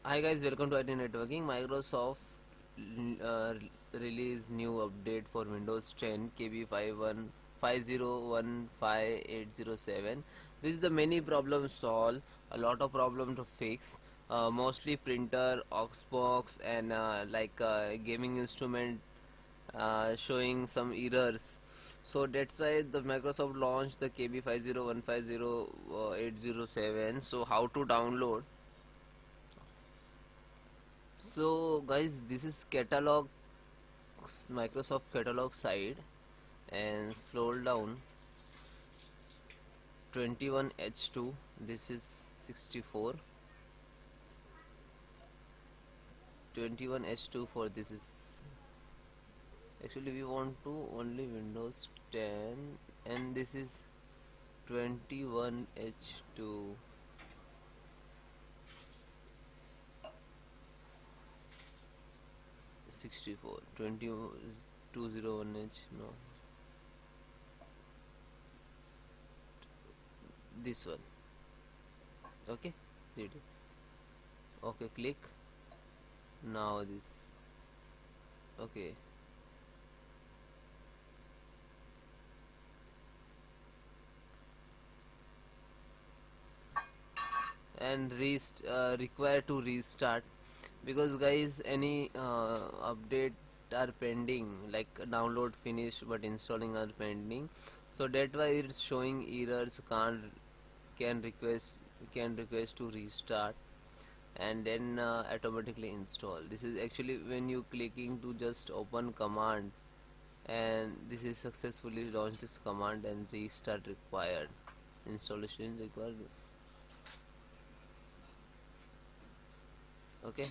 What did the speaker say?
Hi guys, welcome to IT Networking. Microsoft release new update for Windows 10 KB5015807. This is the many problems solved, a lot of problem to fix. Mostly printer, Oxbox, and gaming instrument showing some errors. So that's why the Microsoft launched the KB5015807. So how to download? So guys, this is catalog, Microsoft catalog side, and scroll down 21H2. This is 64. 21H2 for this is actually we want to only Windows 10, and this is 21H2 64 201H. No, this one. Okay, did it. Okay, click now this. Okay, and require to restart, because guys any update are pending, like download finished but installing are pending. So that's why it's showing errors, can't can request can request to restart, and then automatically install. This is actually when you clicking to just open command, and this is successfully launched this command, and restart required, installation required. Okay,